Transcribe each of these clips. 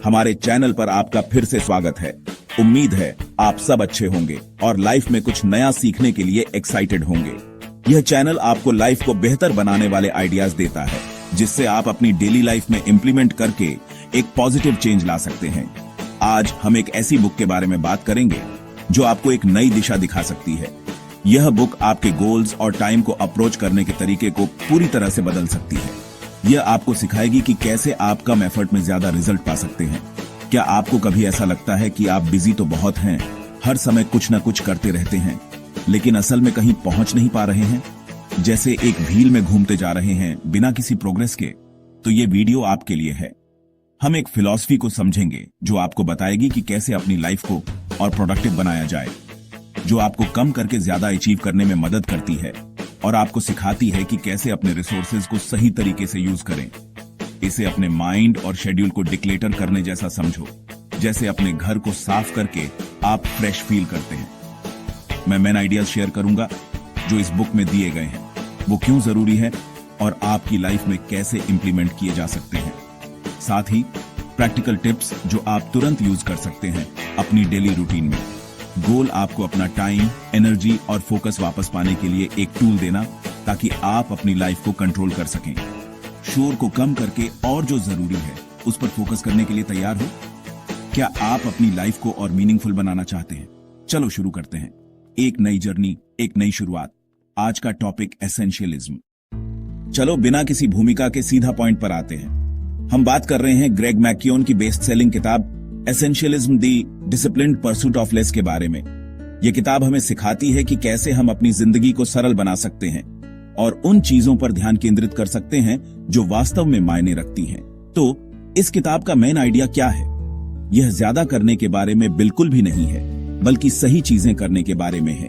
हमारे चैनल पर आपका फिर से स्वागत है। उम्मीद है आप सब अच्छे होंगे और लाइफ में कुछ नया सीखने के लिए एक्साइटेड होंगे। यह चैनल आपको लाइफ को बेहतर बनाने वाले आइडियाज देता है, जिससे आप अपनी डेली लाइफ में इंप्लीमेंट करके एक पॉजिटिव चेंज ला सकते हैं। आज हम एक ऐसी बुक के बारे में बात करेंगे जो आपको एक नई दिशा दिखा सकती है। यह बुक आपके गोल्स और टाइम को अप्रोच करने के तरीके को पूरी तरह से बदल सकती है। यह आपको सिखाएगी कि कैसे आप कम एफर्ट में ज्यादा रिजल्ट पा सकते हैं। क्या आपको कभी ऐसा लगता है कि आप बिजी तो बहुत हैं, हर समय कुछ न कुछ करते रहते हैं, लेकिन असल में कहीं पहुंच नहीं पा रहे हैं, जैसे एक भील में घूमते जा रहे हैं बिना किसी प्रोग्रेस के? तो ये वीडियो आपके लिए है। हम एक फिलॉसफी को समझेंगे जो आपको बताएगी कि कैसे अपनी लाइफ को और प्रोडक्टिव बनाया जाए, जो आपको कम करके ज्यादा अचीव करने में मदद करती है और आपको सिखाती है कि कैसे अपने रिसोर्सेज को सही तरीके से यूज करें। इसे अपने माइंड और शेड्यूल को डिक्लेटर करने जैसा समझो, जैसे अपने घर को साफ करके आप फ्रेश फील करते हैं। मैं मेन आइडियाज शेयर करूंगा जो इस बुक में दिए गए हैं, वो क्यों जरूरी है और आपकी लाइफ में कैसे इंप्लीमेंट किए जा सकते हैं। साथ ही प्रैक्टिकल टिप्स जो आप तुरंत यूज कर सकते हैं अपनी डेली रूटीन में। गोल आपको अपना टाइम, एनर्जी और फोकस वापस पाने के लिए एक टूल देना, ताकि आप अपनी लाइफ को कंट्रोल कर सकें। शोर को कम करके और जो जरूरी है उस पर फोकस करने के लिए तैयार हो? क्या आप अपनी लाइफ को और मीनिंगफुल बनाना चाहते हैं? चलो शुरू करते हैं। एक नई जर्नी, एक नई शुरुआत। आज का टॉपिक एसेंशियलिज्म। चलो बिना किसी भूमिका के सीधा पॉइंट पर आते हैं। हम बात कर रहे हैं ग्रेग मैकियोन की बेस्ट सेलिंग किताब essentialism the disciplined pursuit of less के बारे में। यह किताब हमें सिखाती है कि कैसे हम अपनी जिंदगी को सरल बना सकते हैं और उन चीजों पर ध्यान केंद्रित कर सकते हैं जो वास्तव में मायने रखती हैं। तो इस किताब का मेन आइडिया क्या है? यह ज्यादा करने के बारे में बिल्कुल भी नहीं है, बल्कि सही चीजें करने के बारे में है।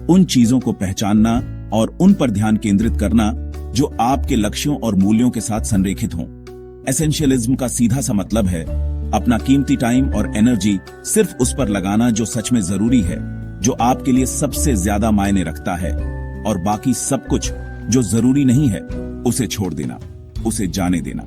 उन चीजों को पहचानना और उन पर ध्यान केंद्रित करना जो आपके लक्ष्यों और मूल्यों के साथ संरेखित हों। एसेंशियलिज्म का सीधा सा मतलब है अपना कीमती टाइम और एनर्जी सिर्फ उस पर लगाना जो सच में जरूरी है, जो आपके लिए सबसे ज्यादा मायने रखता है, और बाकी सब कुछ जो जरूरी नहीं है उसे छोड़ देना, उसे जाने देना।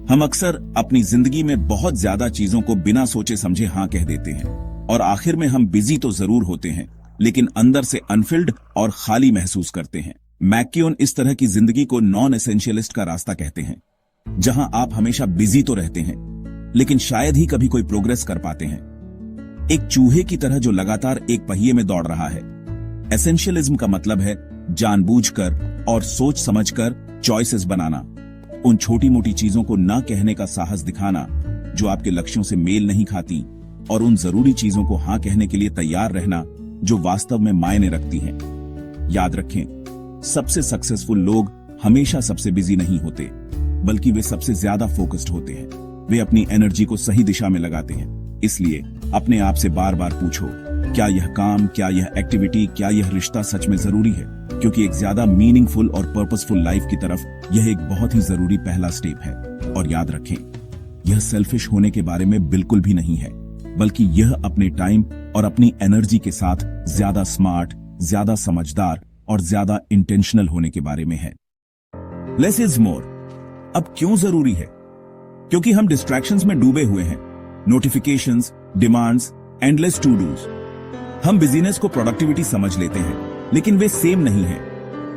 हम अक्सर अपनी जिंदगी में बहुत ज्यादा चीजों को बिना सोचे समझे हाँ कह देते हैं और आखिर में हम बिजी तो जरूर होते हैं, लेकिन अंदर से अनफिल्ड और खाली महसूस करते हैं। मैकियोन इस तरह की जिंदगी को नॉन एसेंशियलिस्ट का रास्ता कहते हैं, जहां आप हमेशा बिजी तो रहते हैं लेकिन शायद ही कभी कोई प्रोग्रेस कर पाते हैं। एक चूहे की तरह जो लगातार एक पहिए में दौड़ रहा है। एसेंशियलिज्म का मतलब है जानबूझकर और सोच समझकर चॉइसेस बनाना, उन छोटी मोटी चीजों को ना कहने का साहस दिखाना जो आपके लक्ष्यों से मेल नहीं खाती, और उन जरूरी चीजों को हाँ कहने के लिए तैयार रहना जो वास्तव में मायने रखती हैं। याद रखें, सबसे सक्सेसफुल लोग हमेशा सबसे बिजी नहीं होते, बल्कि वे सबसे ज्यादा फोकस्ड होते हैं। वे अपनी एनर्जी को सही दिशा में लगाते हैं। इसलिए अपने आप से बार बार पूछो, क्या यह काम, क्या यह एक्टिविटी, क्या यह रिश्ता सच में जरूरी है? क्योंकि एक ज्यादा मीनिंगफुल और पर्पसफुल लाइफ की तरफ यह एक बहुत ही जरूरी पहला स्टेप है। और याद रखें, यह सेल्फिश होने के बारे में बिल्कुल भी नहीं है, बल्कि यह अपने टाइम और अपनी एनर्जी के साथ ज्यादा स्मार्ट, ज्यादा समझदार और ज्यादा इंटेंशनल होने के बारे में है। लेस इज मोर अब क्यों जरूरी है? क्योंकि हम डिस्ट्रैक्शंस में डूबे हुए हैं। Notifications, demands, endless to dos. हम बिजीनेस को प्रोडक्टिविटी समझ लेते हैं, लेकिन वे सेम नहीं है।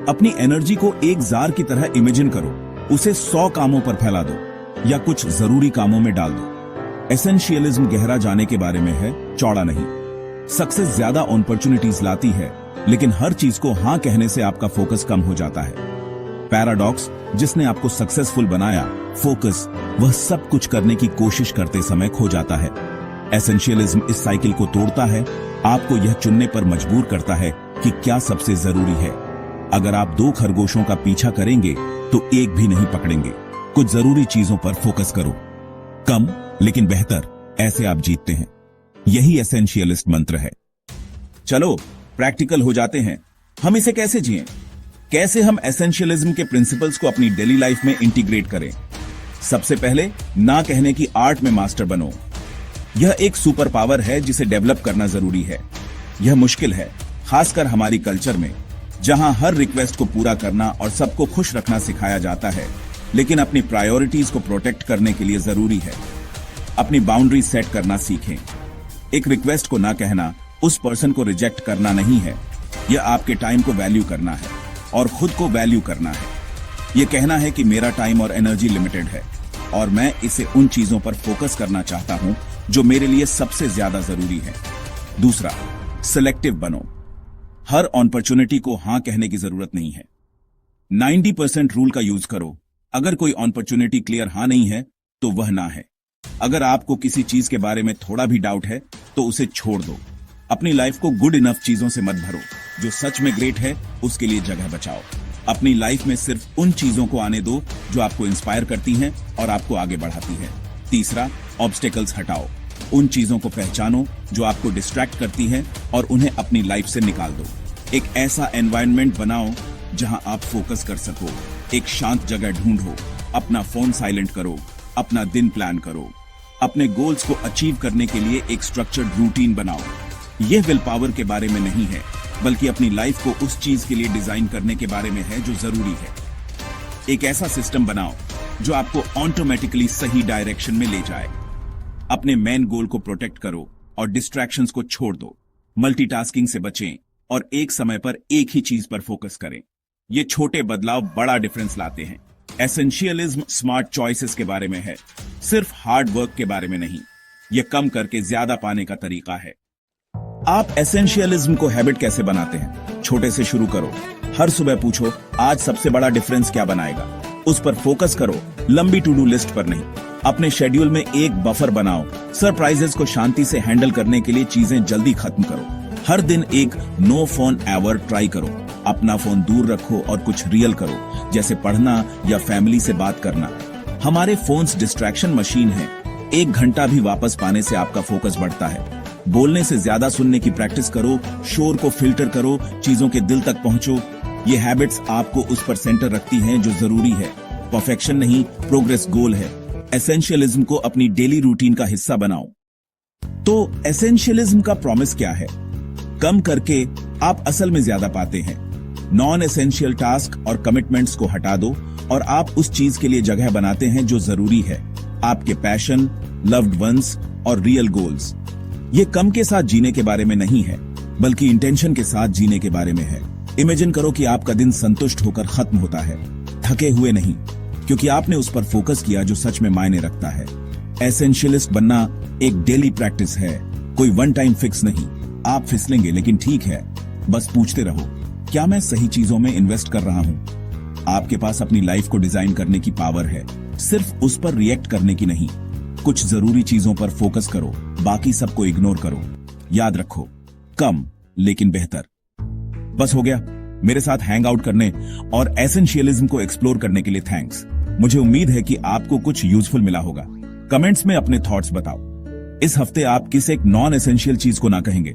अपनी एनर्जी को एक जार की तरह इमेजिन करो, उसे 100 कामों पर फैला दो या कुछ जरूरी कामों में डाल दो। एसेंशियलिज्म गहरा जाने के बारे में है, चौड़ा नहीं। सक्सेस ज्यादा अपॉर्चुनिटीज लाती है, लेकिन हर चीज को हाँ कहने से आपका फोकस कम हो जाता है। पैराडॉक्स जिसने आपको सक्सेसफुल बनाया, फोकस वह सब कुछ करने की कोशिश करते समय खो जाता है। एसेंशियलिज्म इस साइकिल को तोड़ता है, आपको यह चुनने पर मजबूर करता है कि क्या सबसे जरूरी है। अगर आप 2 खरगोशों का पीछा करेंगे तो एक भी नहीं पकड़ेंगे। कुछ जरूरी चीजों पर फोकस करो, कम लेकिन बेहतर, ऐसे आप जीतते हैं। यही एसेंशियलिस्ट मंत्र है। चलो प्रैक्टिकल हो जाते हैं। हम इसे कैसे जिएं? कैसे हम एसेंशियलिज्म के प्रिंसिपल्स को अपनी डेली लाइफ में इंटीग्रेट करें? सबसे पहले, ना कहने की आर्ट में मास्टर बनो। यह एक सुपर पावर है जिसे डेवलप करना जरूरी है। यह मुश्किल है, खासकर हमारी कल्चर में, जहां हर रिक्वेस्ट को पूरा करना और सबको खुश रखना सिखाया जाता है, लेकिन अपनी प्रायोरिटीज को प्रोटेक्ट करने के लिए जरूरी है। अपनी बाउंड्री सेट करना सीखें। एक रिक्वेस्ट को ना कहना उस पर्सन को रिजेक्ट करना नहीं है, यह आपके टाइम को वैल्यू करना है और खुद को वैल्यू करना है। यह कहना है कि मेरा टाइम और एनर्जी लिमिटेड है और मैं इसे उन चीजों पर फोकस करना चाहता हूं जो मेरे लिए सबसे ज्यादा जरूरी है। दूसरा, सिलेक्टिव बनो। हर अपॉर्चुनिटी को हां कहने की जरूरत नहीं है। 90% रूल का यूज करो। अगर कोई अपॉर्चुनिटी क्लियर हां नहीं है तो वह ना है। अगर आपको किसी चीज के बारे में थोड़ा भी डाउट है तो उसे छोड़ दो। अपनी लाइफ को गुड इनफ चीजों से मत भरो। जो सच में ग्रेट है उसके लिए जगह बचाओ। अपनी लाइफ में सिर्फ उन चीजों को आने दो जो आपको इंस्पायर करती हैं और आपको आगे बढ़ाती हैं। तीसरा, ऑब्स्टेकल्स हटाओ। उन चीजों को पहचानो जो आपको डिस्ट्रैक्ट करती हैं और उन्हें अपनी लाइफ से निकाल दो। एक ऐसा एनवायरनमेंट बनाओ जहां आप फोकस कर सको। एक शांत जगह ढूंढो, अपना फोन साइलेंट करो, अपना दिन प्लान करो। अपने गोल्स को अचीव करने के लिए एक स्ट्रक्चर्ड रूटीन बनाओ। यह विल पावर के बारे में नहीं है, बल्कि अपनी लाइफ को उस चीज के लिए डिजाइन करने के बारे में है जो जरूरी है। एक ऐसा सिस्टम बनाओ जो आपको ऑटोमेटिकली सही डायरेक्शन में ले जाए। अपने मेन गोल को प्रोटेक्ट करो और डिस्ट्रैक्शंस को छोड़ दो। मल्टीटास्किंग से बचें और एक समय पर एक ही चीज पर फोकस करें। ये छोटे बदलाव बड़ा डिफरेंस लाते हैं। एसेंशियलिज्म स्मार्ट चॉइसेस के बारे में है, सिर्फ हार्ड वर्क के बारे में नहीं। यह कम करके ज्यादा पाने का तरीका है। आप एसेंशियलिज्म को हैबिट कैसे बनाते हैं? छोटे से शुरू करो। हर सुबह पूछो, आज सबसे बड़ा डिफरेंस क्या बनाएगा? उस पर फोकस करो, लंबी टू डू लिस्ट पर नहीं। अपने शेड्यूल में एक बफर बनाओ। सरप्राइजेस को शांति से हैंडल करने के लिए चीजें जल्दी खत्म करो। हर दिन एक नो फोन आवर ट्राई करो। अपना फोन दूर रखो और कुछ रियल करो, जैसे पढ़ना या फैमिली से बात करना। हमारे फोन्स डिस्ट्रैक्शन मशीन है। 1 घंटा भी वापस पाने से आपका फोकस बढ़ता है। बोलने से ज्यादा सुनने की प्रैक्टिस करो, शोर को फिल्टर करो, चीजों के दिल तक पहुंचो। ये हैबिट्स आपको उस पर सेंटर रखती हैं जो जरूरी है। परफेक्शन नहीं, प्रोग्रेस गोल है। एसेंशियलिज्म को अपनी डेली रूटीन का हिस्सा बनाओ। तो एसेंशियलिज्म का प्रॉमिस क्या है? कम करके आप असल में ज्यादा पाते हैं। नॉन एसेंशियल टास्क और कमिटमेंट्स को हटा दो और आप उस चीज के लिए जगह बनाते हैं जो जरूरी है। आपके पैशन, लव्ड वंस और रियल गोल्स। ये कम के साथ जीने के बारे में नहीं है, बल्कि इंटेंशन के साथ जीने के बारे में है। इमेजिन करो कि आपका दिन संतुष्ट होकर खत्म होता है, थके हुए नहीं, क्योंकि आपने उस पर फोकस किया जो सच में मायने रखता है। एसेंशियलिस्ट बनना एक डेली प्रैक्टिस है, कोई वन टाइम फिक्स नहीं। आप फिसलेंगे लेकिन ठीक है, बस पूछते रहो, क्या मैं सही चीजों में इन्वेस्ट कर रहा हूं? आपके पास अपनी लाइफ को डिजाइन करने की पावर है, सिर्फ उस पर रिएक्ट करने की नहीं। कुछ जरूरी चीजों पर फोकस करो, बाकी सबको इग्नोर करो। याद रखो, कम लेकिन बेहतर। बस हो गया। मेरे साथ हैंग आउट करने और एसेंशियलिज्म को एक्सप्लोर करने के लिए थैंक्स। मुझे उम्मीद है कि आपको कुछ यूजफुल मिला होगा। कमेंट्स में अपने थॉट्स बताओ। इस हफ्ते आप किस एक नॉन एसेंशियल चीज को ना कहेंगे?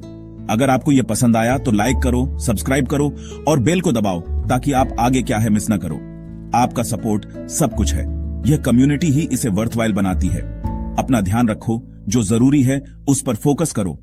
अगर आपको यह पसंद आया तो लाइक करो, सब्सक्राइब करो और बेल को दबाओ ताकि आप आगे क्या है मिस ना करो। आपका सपोर्ट सब कुछ है। यह कम्युनिटी ही इसे वर्थवाइल बनाती है। अपना ध्यान रखो, जो जरूरी है उस पर फोकस करो